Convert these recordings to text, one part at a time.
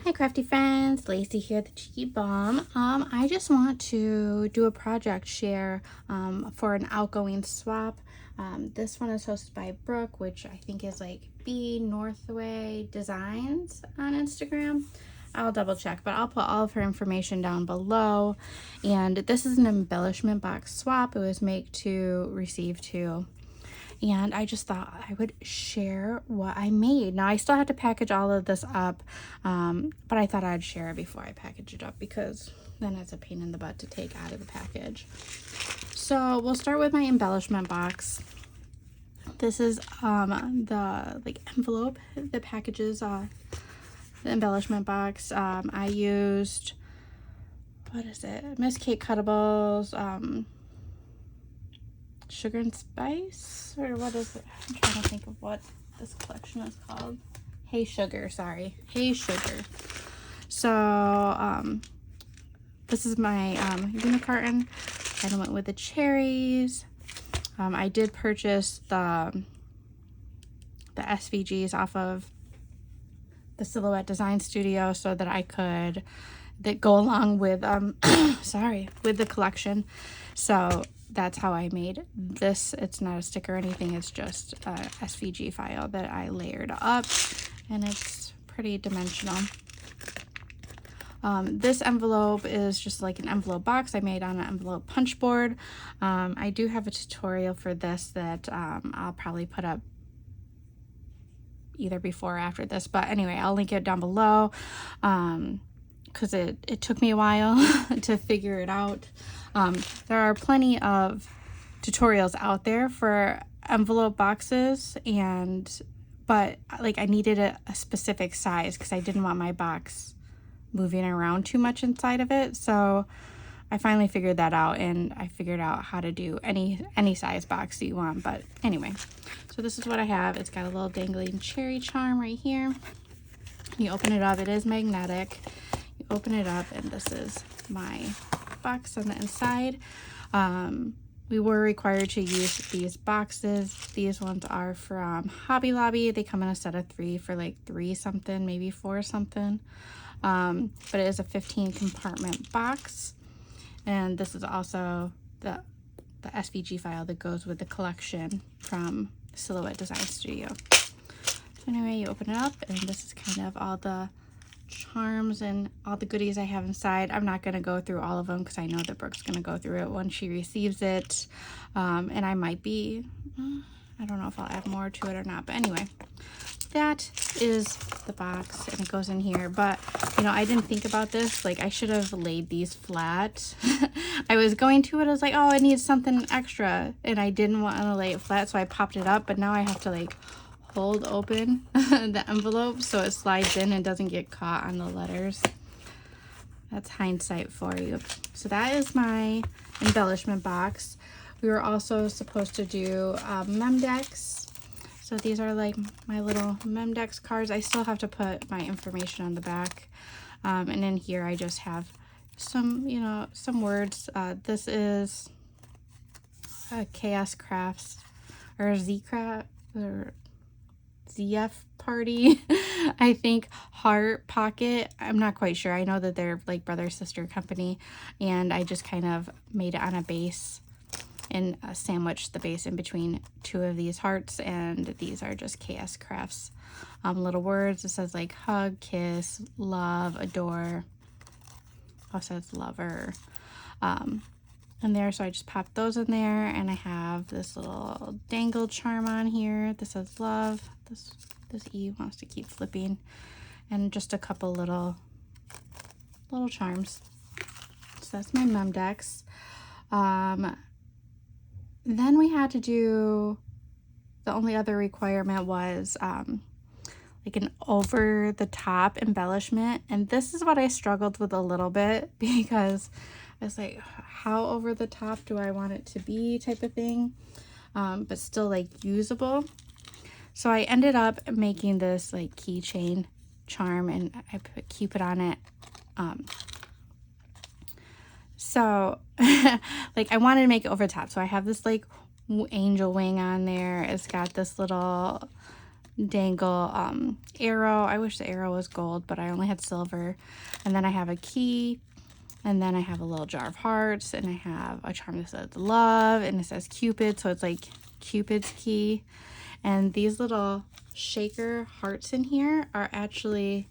Hi crafty friends, Lacey here, the Cheeky Bum. I just want to do a project share for an outgoing swap. This one is hosted by Brooke, which I think is like B Northway Designs on Instagram. I'll double check, but I'll put all of her information down below. And this is an embellishment box swap. It was make to, receive to. And I just thought I would share what I made. Now I still have to package all of this up, but I thought I'd share it before I package it up because then it's a pain in the butt to take out of the package. So we'll start with my embellishment box. This is the envelope that packages the embellishment box. I used, what is it? Miss Kate Cuttables, Sugar and Spice, or what is it? I'm trying to think of what this collection is called. Hey Sugar, sorry. Hey Sugar. So this is my unicarton. Kind of went with the cherries. I did purchase the SVGs off of the Silhouette Design Studio so that I could go along with sorry, with the collection. So that's how I made this. It's not a sticker or anything, it's just a SVG file that I layered up, and it's pretty dimensional. This envelope is just like an envelope box I made on an envelope punch board. I do have a tutorial for this that I'll probably put up either before or after this, but anyway, I'll link it down below because it took me a while to figure it out. There are plenty of tutorials out there for envelope boxes, but like I needed a specific size because I didn't want my box moving around too much inside of it. So I finally figured that out, and I figured out how to do any size box that you want. But anyway, so this is what I have. It's got a little dangling cherry charm right here. You open it up, it is magnetic. You open it up, and this is my box on the inside. We were required to use these boxes. These ones are from Hobby Lobby. They come in a set of 3 for like $3 something, maybe $4 something. But it is a 15 compartment box, and this is also the SVG file that goes with the collection from Silhouette Design Studio. So anyway, you open it up, and this is kind of all the charms and all the goodies I have inside. I'm not going to go through all of them because I know that Brooke's going to go through it when she receives it, and I might be, I don't know if I'll add more to it or not, but anyway, that is the box, and it goes in here. But you know, I didn't think about this. Like, I should have laid these flat. I was going to it, I was like, oh, it needs something extra, and I didn't want to lay it flat, so I popped it up. But now I have to like hold open the envelope so it slides in and doesn't get caught on the letters. That's hindsight for you. So that is my embellishment box. We were also supposed to do Memdex. So these are like my little Memdex cards. I still have to put my information on the back. And in here I just have some, you know, some words. This is a KS Crafts or Z-Craft or ZF Party, I think, Heart Pocket. I'm not quite sure. I know that they're like brother-sister company, and I just kind of made it on a base and sandwiched the base in between 2 of these hearts, and these are just KS Crafts little words. It says like hug, kiss, love, adore. Also says lover in there, so I just popped those in there, and I have this little dangle charm on here. This says love. This E wants to keep flipping, and just a couple little charms. So that's my Memdex. Then we had to do, the only other requirement was like an over the top embellishment, and this is what I struggled with a little bit because I was like, how over the top do I want it to be, type of thing, but still like usable. So I ended up making this like keychain charm, and I put Cupid on it. So like I wanted to make it over the top, so I have this like angel wing on there. It's got this little dangle arrow. I wish the arrow was gold, but I only had silver. And then I have a key, and then I have a little jar of hearts, and I have a charm that says love, and it says Cupid, so it's like Cupid's key. And these little shaker hearts in here are actually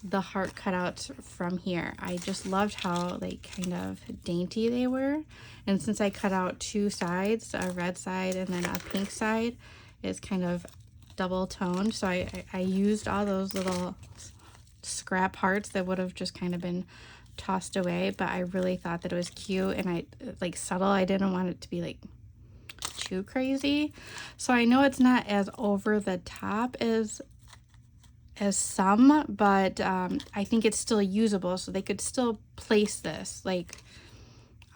the heart cutouts from here. I just loved how like kind of dainty they were. And since I cut out two sides, a red side and then a pink side, it's kind of double toned. So I used all those little scrap hearts that would have just kind of been tossed away, but I really thought that it was cute, and I like subtle. I didn't want it to be like too crazy. So I know it's not as over the top as some, but I think it's still usable, so they could still place this like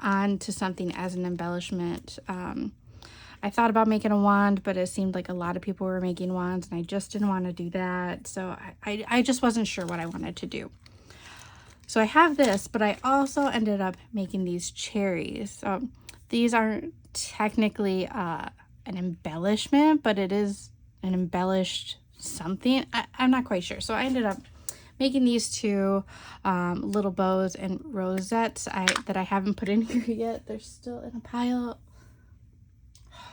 onto something as an embellishment. I thought about making a wand, but it seemed like a lot of people were making wands, and I just didn't want to do that. So I just wasn't sure what I wanted to do. So I have this, but I also ended up making these cherries. These aren't technically an embellishment, but it is an embellished something. I'm not quite sure. So I ended up making these two little bows and rosettes that I haven't put in here yet. They're still in a pile.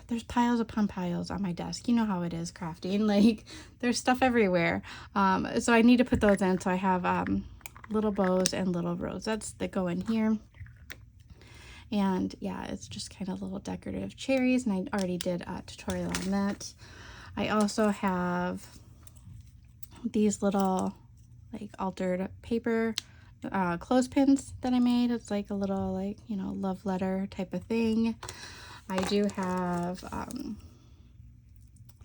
There's piles upon piles on my desk. You know how it is crafting. Like, there's stuff everywhere. So I need to put those in. So I have little bows and little rosettes that go in here. And yeah, it's just kind of little decorative cherries, and I already did a tutorial on that. I also have these little like altered paper clothespins that I made. It's like a little like, you know, love letter type of thing. I do have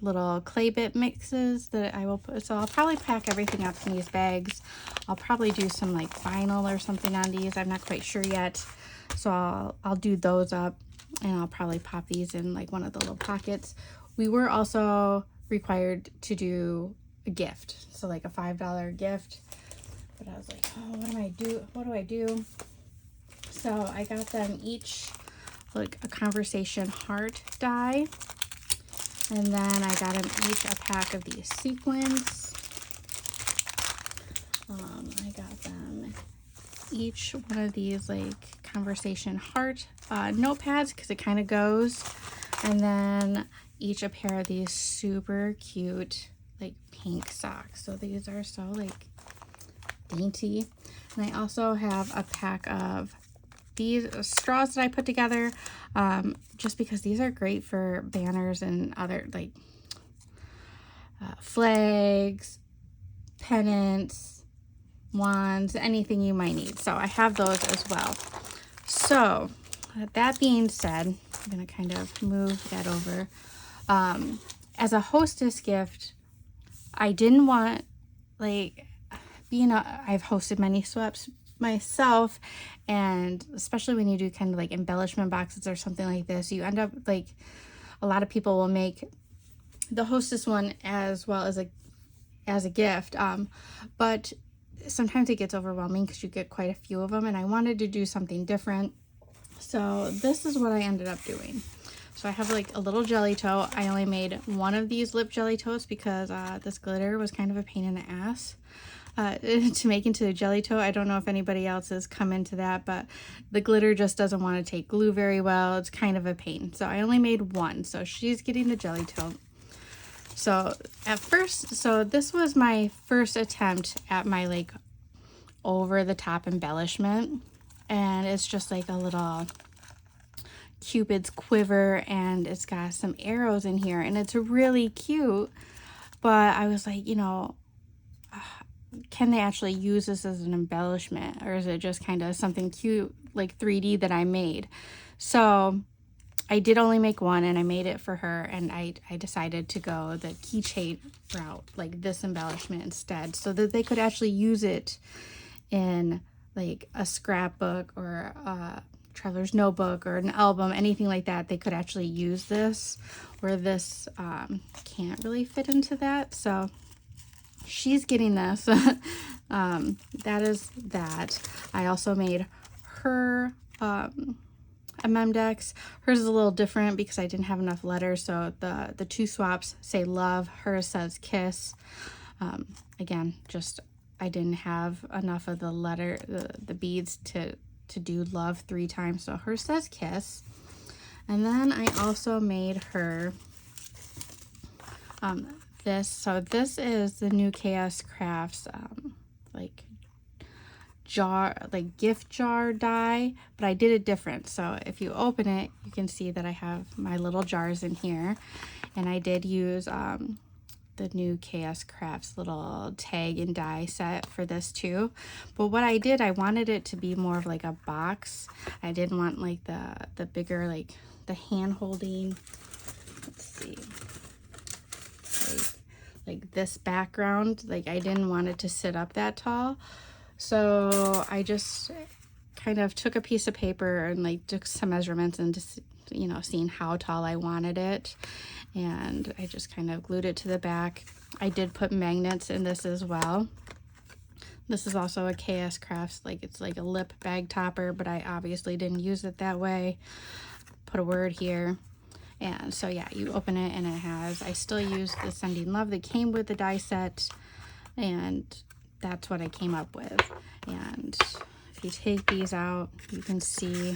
little clay bit mixes that I will put, so I'll probably pack everything up in these bags. I'll probably do some like vinyl or something on these. I'm not quite sure yet, so I'll do those up, and I'll probably pop these in like one of the little pockets. We were also required to do a gift, so like a $5 gift, but I was like, oh, what do I do? So I got them each like a conversation heart die. And then I got them each a pack of these sequins. I got them each one of these like conversation heart notepads, because it kind of goes. And then each a pair of these super cute like pink socks. So these are so like dainty. And I also have a pack of these straws that I put together, just because these are great for banners and other like flags, pennants, wands, anything you might need. So I have those as well. So that being said, I'm gonna kind of move that over. As a hostess gift, I didn't want like I've hosted many sweeps myself, and especially when you do kind of like embellishment boxes or something like this, you end up like a lot of people will make the hostess one as well as a gift, but sometimes it gets overwhelming because you get quite a few of them, and I wanted to do something different. So this is what I ended up doing. So I have like a little jelly toe. I only made one of these lip jelly toes because this glitter was kind of a pain in the ass to make into a jelly toe. I don't know if anybody else has come into that, but the glitter just doesn't want to take glue very well. It's kind of a pain. So I only made one. So she's getting the jelly toe. So at first, so this was my first attempt at my like over the top embellishment, and it's just like a little Cupid's quiver, and it's got some arrows in here, and it's really cute. But I was like, you know, can they actually use this as an embellishment, or is it just kind of something cute like 3D that I made? So I did only make one, and I made it for her, and I decided to go the keychain route, like this embellishment instead, so that they could actually use it in like a scrapbook or a traveler's notebook or an album, anything like that. They could actually use this, where this can't really fit into that. So she's getting this. That is that. I also made her Dex. Hers is a little different because I didn't have enough letters, so the two swaps say love. Hers says kiss. Again, just I didn't have enough of the beads to do love 3 times, so hers says kiss. And then I also made her this. So this is the new Chaos Crafts like gift jar die, but I did it different. So if you open it, you can see that I have my little jars in here, and I did use the new Chaos Crafts little tag and die set for this too. But what I did, I wanted it to be more of like a box. I didn't want like the bigger, like the hand holding, let's see, like this background. Like I didn't want it to sit up that tall. So I just kind of took a piece of paper and like took some measurements and just, you know, seeing how tall I wanted it. And I just kind of glued it to the back. I did put magnets in this as well. This is also a Chaos Crafts, like it's like a lip bag topper, but I obviously didn't use it that way. Put a word here. And so yeah, you open it and it has, I still use the Sending Love that came with the die set, and that's what I came up with. And if you take these out, you can see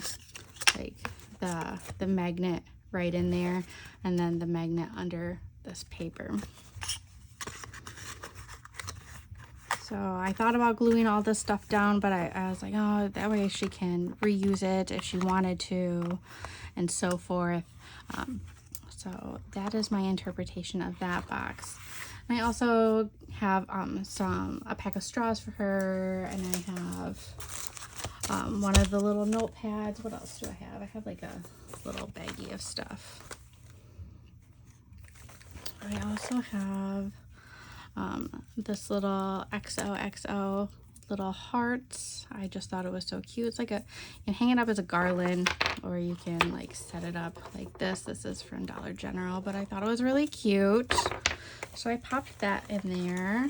like the magnet right in there, and then the magnet under this paper. So I thought about gluing all this stuff down, but I was like, oh, that way she can reuse it if she wanted to, and so forth. So that is my interpretation of that box. And I also have a pack of straws for her, and I have one of the little notepads. What else do I have? I have like a little baggie of stuff. I also have this little XOXO little hearts. I just thought it was so cute. It's like you can hang it up as a garland, or you can like set it up like this. This is from Dollar General, but I thought it was really cute, so I popped that in there.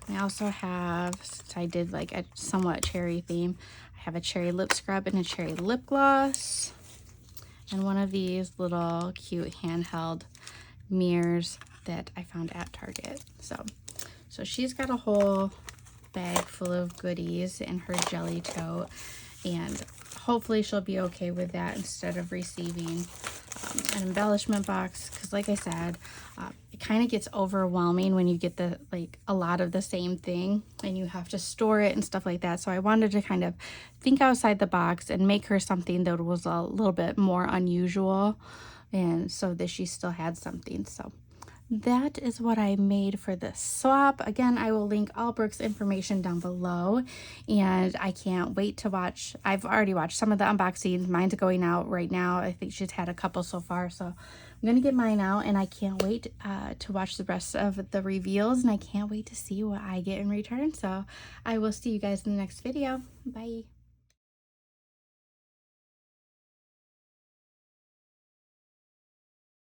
I also have, since I did like a somewhat cherry theme, I have a cherry lip scrub and a cherry lip gloss, and one of these little cute handheld mirrors that I found at Target. So she's got a whole bag full of goodies in her jelly tote, and hopefully she'll be okay with that instead of receiving an embellishment box, because like I said, it kind of gets overwhelming when you get a lot of the same thing and you have to store it and stuff like that. So I wanted to kind of think outside the box and make her something that was a little bit more unusual, and so that she still had something. So that is what I made for this swap. Again, I will link all Brooke's information down below, and I can't wait to watch. I've already watched some of the unboxings. Mine's going out right now. I think she's had a couple so far, so I'm gonna get mine out, and I can't wait to watch the rest of the reveals, and I can't wait to see what I get in return. So I will see you guys in the next video. Bye.